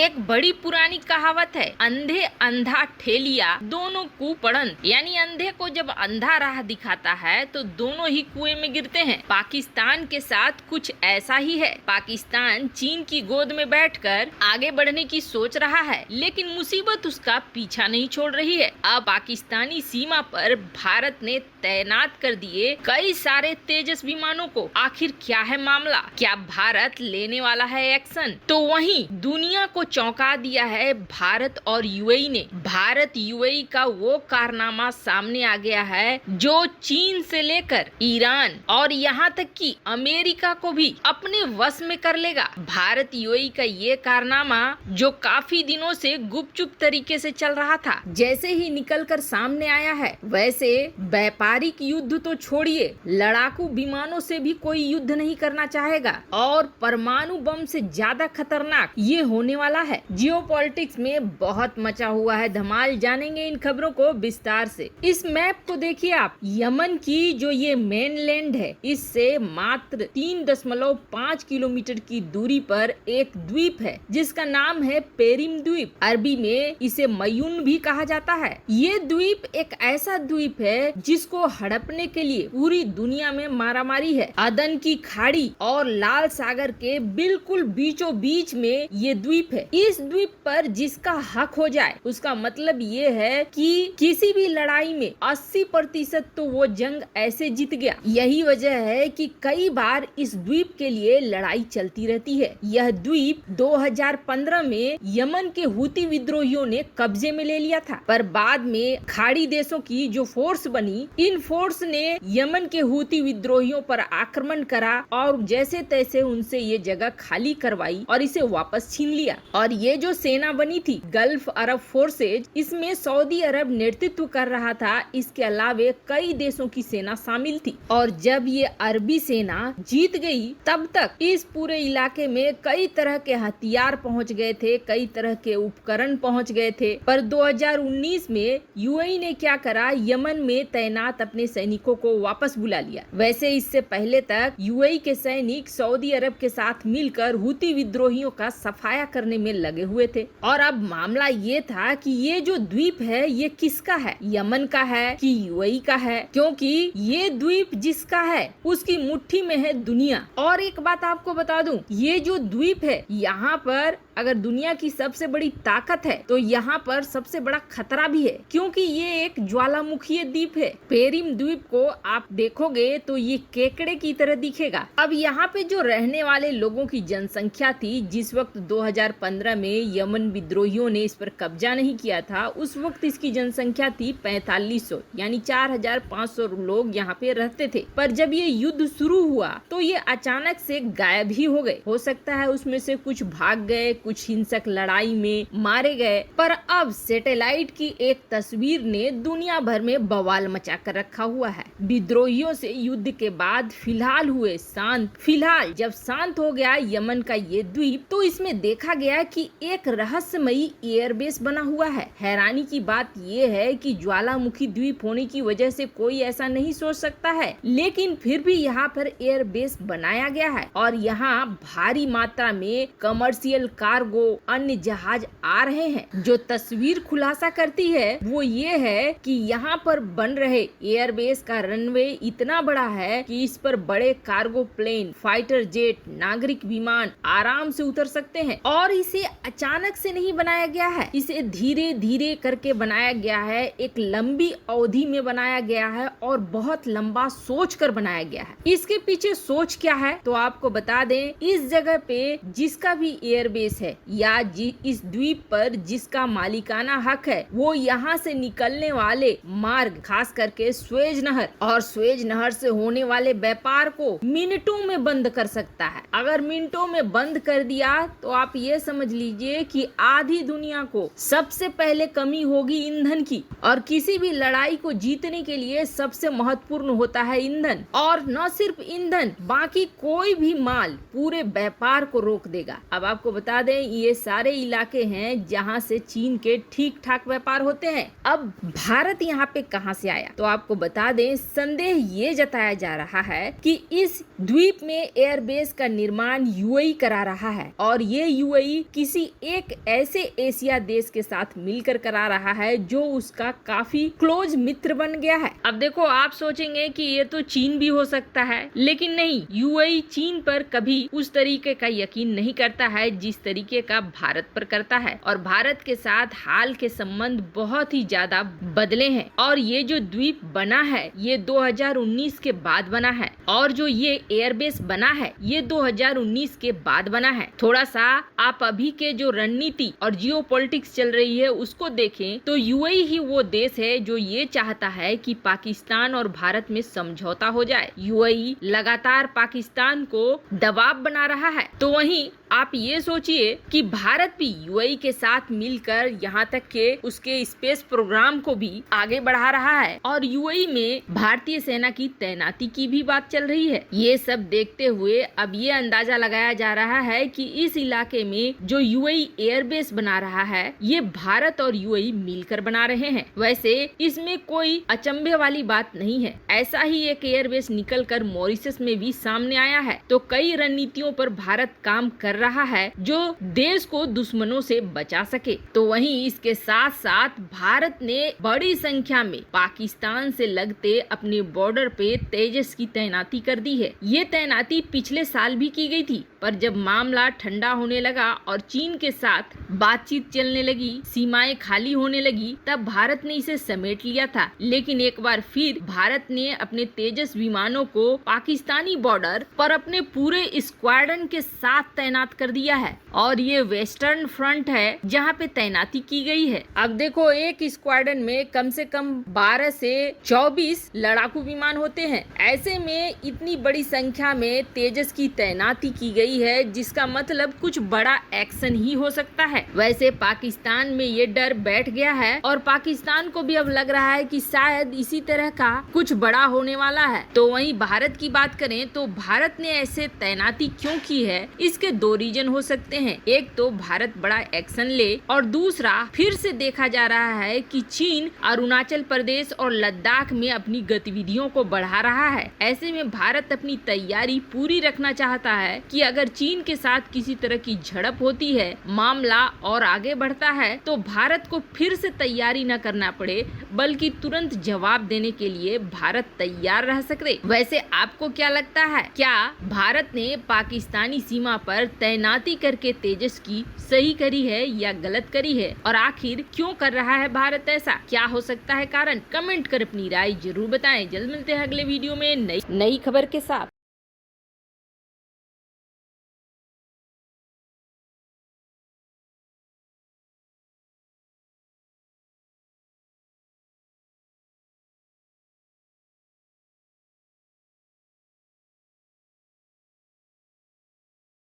एक बड़ी पुरानी कहावत है, अंधे अंधा ठेलिया दोनों कुपड़न। यानी अंधे को जब अंधा राह दिखाता है तो दोनों ही कुएं में गिरते हैं। पाकिस्तान के साथ कुछ ऐसा ही है। पाकिस्तान चीन की गोद में बैठकर आगे बढ़ने की सोच रहा है, लेकिन मुसीबत उसका पीछा नहीं छोड़ रही है। अब पाकिस्तानी सीमा पर भारत ने तैनात कर दिए कई सारे तेजस विमानों को। आखिर क्या है मामला? क्या भारत लेने वाला है एक्शन? तो वहीं दुनिया को चौंका दिया है भारत और यूएई ने। भारत यूएई का वो कारनामा सामने आ गया है जो चीन से लेकर ईरान और यहाँ तक कि अमेरिका को भी अपने वश में कर लेगा। भारत यूएई का ये कारनामा जो काफी दिनों से गुपचुप तरीके से चल रहा था, जैसे ही निकल कर सामने आया है, वैसे व्यापारिक युद्ध तो छोड़िए, लड़ाकू विमानों से भी कोई युद्ध नहीं करना चाहेगा और परमाणु बम से ज्यादा खतरनाक ये होने वाला है। जियोपॉलिटिक्स में बहुत मचा हुआ है धमाल। जानेंगे इन खबरों को विस्तार से। इस मैप को देखिए आप। यमन की जो ये मेनलैंड है, इससे मात्र 3.5 किलोमीटर की दूरी पर एक द्वीप है जिसका नाम है पेरिम द्वीप। अरबी में इसे मयून भी कहा जाता है। ये द्वीप एक ऐसा द्वीप है जिसको हड़पने के लिए पूरी दुनिया में मारामारी है। अदन की खाड़ी और लाल सागर के बिल्कुल बीचों बीच में ये द्वीप है। इस द्वीप पर जिसका हक हो जाए उसका मतलब ये है कि किसी भी लड़ाई में 80% तो वो जंग ऐसे जीत गया। यही वजह है कि कई बार इस द्वीप के लिए लड़ाई चलती रहती है। यह द्वीप 2015 में यमन के हुती विद्रोहियों ने कब्जे में ले लिया था, पर बाद में खाड़ी देशों की जो फोर्स बनी, इन फोर्स ने यमन के हुती विद्रोहियों पर आक्रमण करा और जैसे तैसे उनसे ये जगह खाली करवाई और इसे वापस छीन लिया। और ये जो सेना बनी थी गल्फ अरब फोर्सेज, इसमें सऊदी अरब नेतृत्व कर रहा था। इसके अलावे कई देशों की सेना शामिल थी। और जब ये अरबी सेना जीत गई, तब तक इस पूरे इलाके में कई तरह के हथियार पहुंच गए थे, कई तरह के उपकरण पहुंच गए थे। पर 2019 में यूएई ने क्या करा, यमन में तैनात अपने सैनिकों को वापस बुला लिया। वैसे इससे पहले तक यूएई के सैनिक सऊदी अरब के साथ मिलकर हुती विद्रोहियों का सफाया करने में लगे हुए थे। और अब मामला ये था कि ये जो द्वीप है ये किसका है, यमन का है कि यूएई का है? क्योंकि ये द्वीप जिसका है उसकी मुट्ठी में है दुनिया। और एक बात आपको बता दूं, ये जो द्वीप है, यहाँ पर अगर दुनिया की सबसे बड़ी ताकत है तो यहाँ पर सबसे बड़ा खतरा भी है, क्योंकि ये एक ज्वालामुखी द्वीप है। पेरिम द्वीप को आप देखोगे तो ये केकड़े की तरह दिखेगा। अब यहाँ पे जो रहने वाले लोगों की जनसंख्या थी, जिस वक्त 2015 में यमन विद्रोहियों ने इस पर कब्जा नहीं किया था, उस वक्त इसकी जनसंख्या थी 4500, यानी 4500 लोग यहाँ पे रहते थे। पर जब ये युद्ध शुरू हुआ तो ये अचानक से गायब ही हो गए। हो सकता है उसमें से कुछ भाग गए, कुछ हिंसक लड़ाई में मारे गए। पर अब सैटेलाइट की एक तस्वीर ने दुनिया भर में बवाल मचा कर रखा हुआ है। विद्रोहियों से युद्ध के बाद फिलहाल हुए शांत। फिलहाल जब शांत हो गया यमन का ये द्वीप, तो इसमें देखा गया कि एक रहस्यमयी एयरबेस बना हुआ है। हैरानी की बात ये है कि ज्वालामुखी द्वीप होने की वजह से कोई ऐसा नहीं सोच सकता है, लेकिन फिर भी यहाँ पर एयरबेस बनाया गया है और यहाँ भारी मात्रा में कमर्शियल कार्गो, अन्य जहाज आ रहे हैं। जो तस्वीर खुलासा करती है वो ये है कि यहाँ पर बन रहे एयरबेस का रनवे इतना बड़ा है कि इस पर बड़े कार्गो प्लेन, फाइटर जेट, नागरिक विमान आराम से उतर सकते हैं। और इसे अचानक से नहीं बनाया गया है, इसे धीरे धीरे करके बनाया गया है, एक लंबी अवधि में बनाया गया है और बहुत लंबा सोच कर बनाया गया है। इसके पीछे सोच क्या है तो आपको बता दें, इस जगह पे जिसका भी एयरबेस है या इस द्वीप पर जिसका मालिकाना हक है, वो यहाँ से निकलने वाले मार्ग, खास करके स्वेज नहर और स्वेज नहर से होने वाले व्यापार को मिनटों में बंद कर सकता है। अगर मिनटों में बंद कर दिया तो आप ये समझ लीजिए कि आधी दुनिया को सबसे पहले कमी होगी ईंधन की। और किसी भी लड़ाई को जीतने के लिए सबसे महत्वपूर्ण होता है ईंधन। और न सिर्फ ईंधन, बाकी कोई भी माल पूरे व्यापार को रोक देगा। अब आपको बता दें ये सारे इलाके हैं जहां से चीन के ठीक ठाक व्यापार होते हैं। अब भारत यहाँ पे कहां से आया, तो आपको बता दें संदेह ये जताया जा रहा है कि इस द्वीप में एयरबेस का निर्माण यूएई करा रहा है और ये यूएई किसी एक ऐसे एशिया देश के साथ मिलकर करा रहा है जो उसका काफी क्लोज मित्र बन गया है। अब देखो आप सोचेंगे कि ये तो चीन भी हो सकता है, लेकिन नहीं, यूएई चीन पर कभी उस तरीके का यकीन नहीं करता है जिस तरीके का भारत पर करता है और भारत के साथ हाल के संबंध बहुत ही ज्यादा बदले हैं। और ये जो द्वीप बना है ये 2019 के बाद बना है और जो ये एयरबेस बना है ये 2019 के बाद बना है। थोड़ा सा आप अभी के जो रणनीति और जियोपॉलिटिक्स चल रही है उसको देखें तो यूएई ही वो देश है जो ये चाहता है कि पाकिस्तान और भारत में समझौता हो जाए। यूएई लगातार पाकिस्तान को दबाव बना रहा है, तो वहीं आप ये सोचिए कि भारत भी यूएई के साथ मिलकर यहाँ तक के उसके स्पेस प्रोग्राम को भी आगे बढ़ा रहा है और यूएई में भारतीय सेना की तैनाती की भी बात चल रही है। ये सब देखते हुए अब ये अंदाजा लगाया जा रहा है कि इस इलाके में जो यूएई एयरबेस बना रहा है ये भारत और यूएई मिलकर बना रहे हैं। वैसे इसमें कोई अचंभे वाली बात नहीं है, ऐसा ही एक एयरबेस निकलकर मॉरिशस में भी सामने आया है। तो कई रणनीतियों पर भारत काम कर रहा है जो देश को दुश्मनों से बचा सके। तो वहीं इसके साथ साथ भारत ने बड़ी संख्या में पाकिस्तान से लगते अपने बॉर्डर पे तेजस की तैनाती कर दी है। ये तैनाती पिछले साल भी की गई थी, पर जब मामला ठंडा होने लगा और चीन के साथ बातचीत चलने लगी, सीमाएं खाली होने लगी, तब भारत ने इसे समेट लिया था। लेकिन एक बार फिर भारत ने अपने तेजस विमानों को पाकिस्तानी बॉर्डर पर अपने पूरे स्क्वाड्रन के साथ तैनात कर दिया है और ये वेस्टर्न फ्रंट है जहाँ पे तैनाती की गई है। अब देखो एक स्क्वाड्रन में कम से कम 12 से 24 लड़ाकू विमान होते हैं। ऐसे में इतनी बड़ी संख्या में तेजस की तैनाती की गई है जिसका मतलब कुछ बड़ा एक्शन ही हो सकता है। वैसे पाकिस्तान में ये डर बैठ गया है और पाकिस्तान को भी अब लग रहा है कि शायद इसी तरह का कुछ बड़ा होने वाला है। तो वहीं भारत की बात करें तो भारत ने ऐसे तैनाती क्यों की है, इसके दो रीजन हो सकते हैं। एक तो भारत बड़ा एक्शन ले और दूसरा फिर से देखा जा रहा है कि चीन अरुणाचल प्रदेश और लद्दाख में अपनी गतिविधियों को बढ़ा रहा है। ऐसे में भारत अपनी तैयारी पूरी रखना चाहता है कि अगर चीन के साथ किसी तरह की झड़प होती है, मामला और आगे बढ़ता है, तो भारत को फिर से तैयारी न करना पड़े बल्कि तुरंत जवाब देने के लिए भारत तैयार रह सके। वैसे आपको क्या लगता है, क्या भारत ने पाकिस्तानी सीमा पर तैनाती करके तेजस की सही करी है या गलत करी है और आखिर क्यों कर रहा है भारत ऐसा? क्या हो सकता है कारण? कमेंट कर अपनी राय जरूर बताएं। जल्द मिलते हैं अगले वीडियो में नई खबर के साथ।